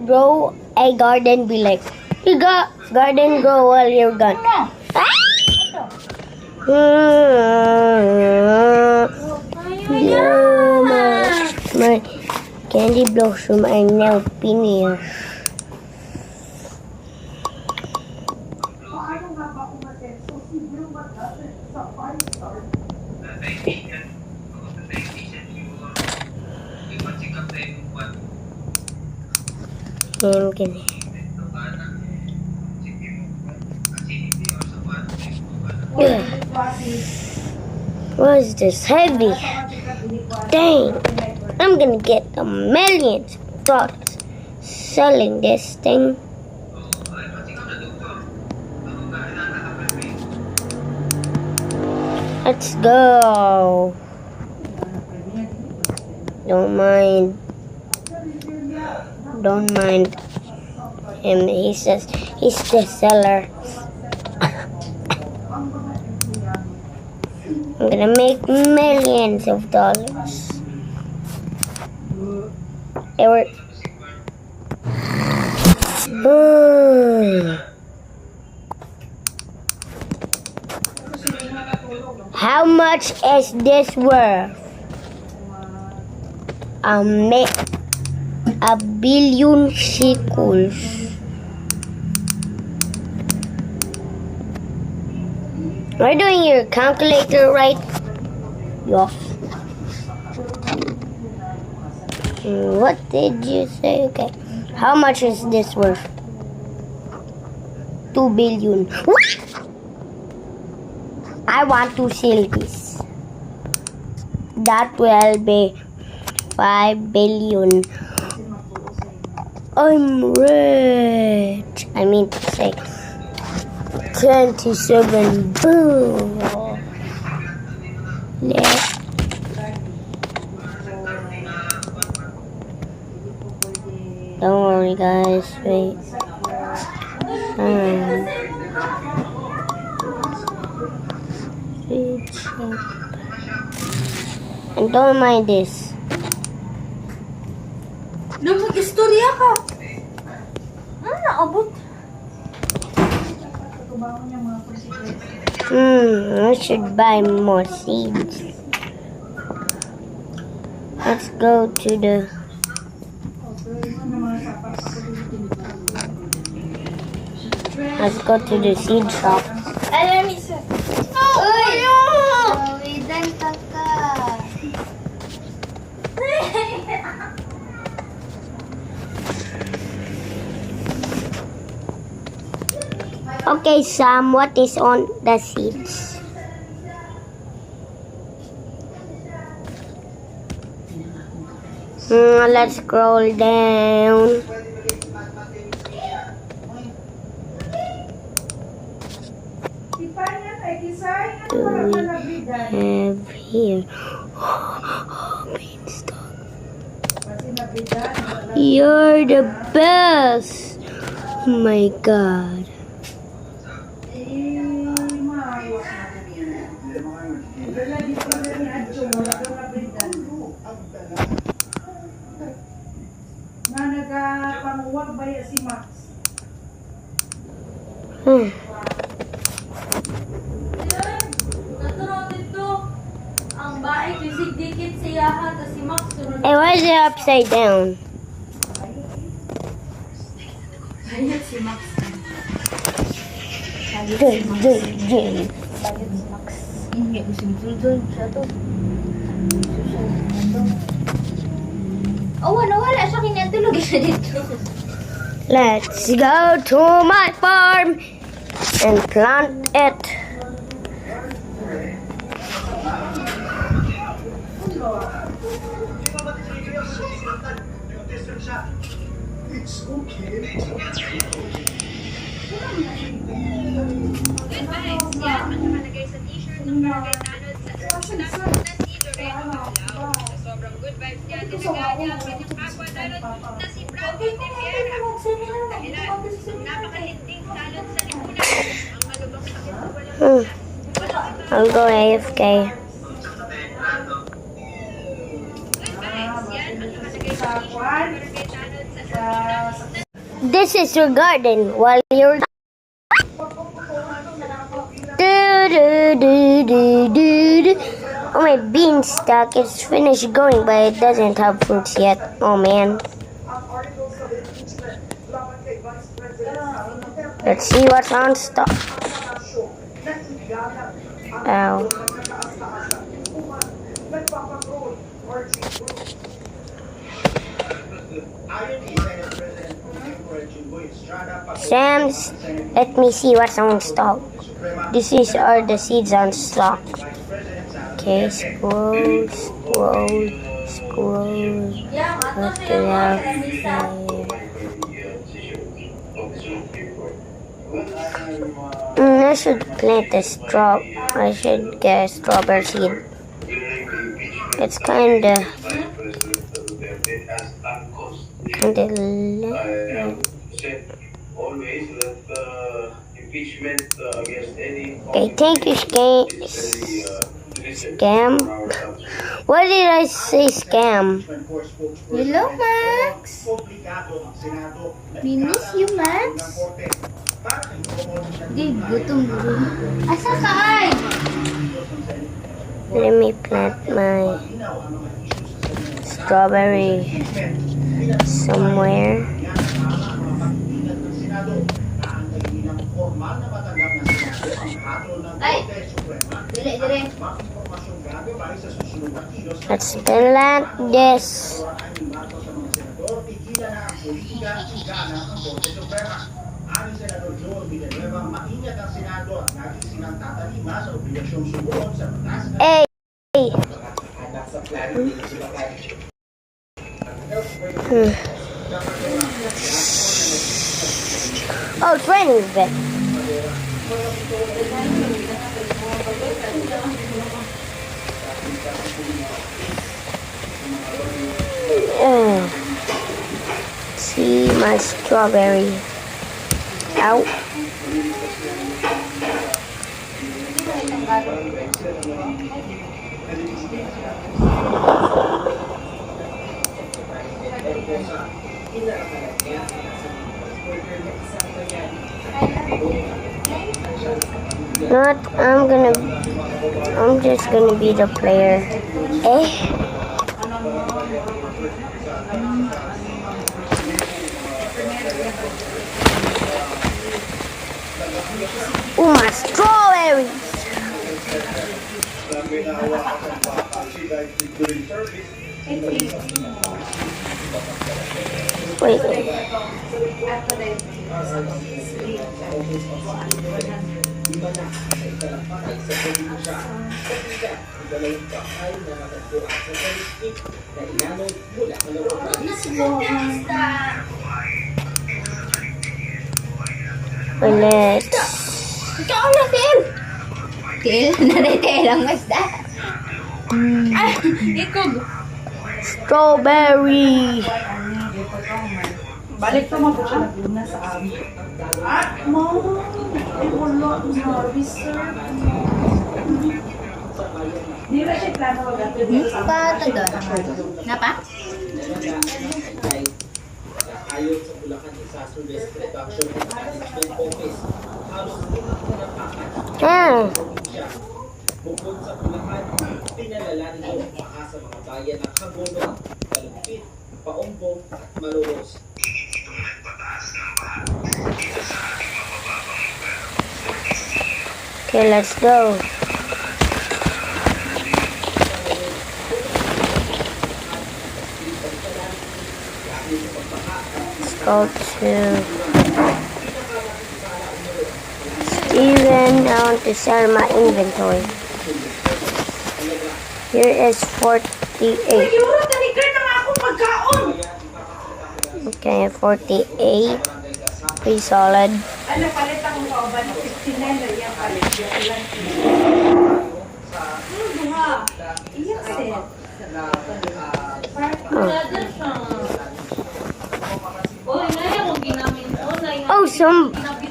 grow a garden be like? You got garden grow while you're gone. My candy blossom are now finished. Gini. What is this heavy? Dang, I'm gonna get a million dollars selling this thing. Let's go. Don't mind him. He says he's the seller. I'm gonna make millions of dollars. How much is this worth? A billion shekels. Are you doing your calculator right? Yes. What did you say? Okay. How much is this worth? 2 billion. What? I want to sell this. That will be 5 billion. I'm rich. I mean to say 27. Boom. Yeah. Don't worry, guys. Wait. And don't mind this. Nung mag-istorya ka. Ano naabot? I should buy more seeds. Let's go to the seed shop. Alam isa. Uy! Uwidan ka ka. Okay, Sam, what is on the seeds? Let's scroll down. Do we have here? Beanstalk. You're the best. Oh my God. Na nagapanguwag ba si Max? Naturo dito ang bae kisig dikit siya ha si Max sunod. Hey, why is it upside down? Ayun si Max. Jay. Ayun si Max. Hindi ko sinunod siya to. Oh, wala siya kinatulog siya dito. Let's go to my farm and plant it. Sobrang good vibes yan. Tinagaya, pinipagwa, dalot na si Brad Gutierrez. Napakahinding salot sa lipunan. Ang malubang sakit na walang I'll go AFK. good vibes yan. Ang nakalagay sa t-shirt, barangay dalot sa This is your garden while you're Oh, my beanstalk is finished growing, but it doesn't have fruits yet. Oh man. Let's see what's on stock. Ow. Sam's, let me see what's on stock. These are the seeds on stock. Okay, scroll. What do we have here? I should plant a straw. I should get a strawberry seed. It's kinda always that impeachment against any okay, thank you, Scam. What did I say, Scam? Hello, Max. We miss you, Max. Di, gutom. Asa ka ay? Let me plant my strawberry somewhere. Ay, dire. Let's plant this. Hey! Oh, training bit. See my strawberry. Ow. I'm just gonna be the player. Eh? Oh, my strawberries! Wait. Ulit. Ikaw na, Phil. Phil, narete lang masda. Ah, ikog. Strawberry. Balik pa mo siya naguna sa amin. At mo, ay wala ang service, sir. Di ba siya plano mag-ato dito sa Pa, taga. Napa? Ayon sa Bulacan Disaster Risk Reduction and Management Office, halos siya. Bukod sa Bulacan, pinalala nito ang baka sa mga bayan ng Hagono, Kalumpit, Paombo at Malolos. Okay, let's go. Let's go to Steven. I want to sell my inventory. Here is 48. Yuro, tanigar na nga akong pagkaon! Okay, 48. Pretty solid. Ano, palit akong kauban ng 59 na yung palit. Bunga. Iyak set.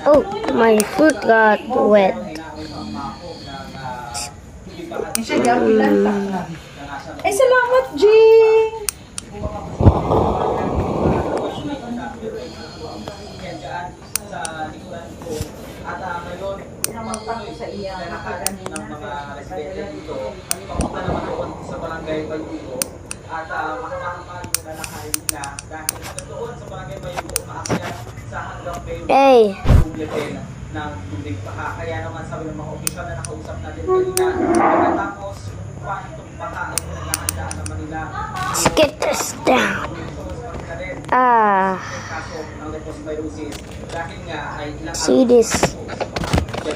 Oh, my foot got wet. Ay, salamat, Jing! yan dyan sa likuran ko. At ngayon, Pinamagtang ko sa iya. lalakad ng mga residente dito. Papunta naman doon sa barangay Bayugo. At makamakamal yung lalakad nila dahil hanggang doon sa barangay Bayugo, maakyat sa hanggang Bayugo. Hey. Yung level ng tubig baka. Kaya naman sabi ng mga opisyal na nakausap natin kanina, pagkatapos kung itong baka ay naghahanda sa Manila. Let's get this down. Kaso ng leptospirosis dahil nga ay ilang See this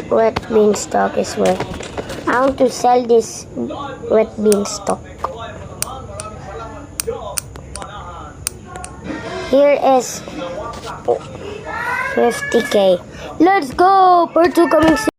wet beanstalk is wet. I want to sell this wet beanstalk. Here is 50k. Let's go! Part 2 coming soon.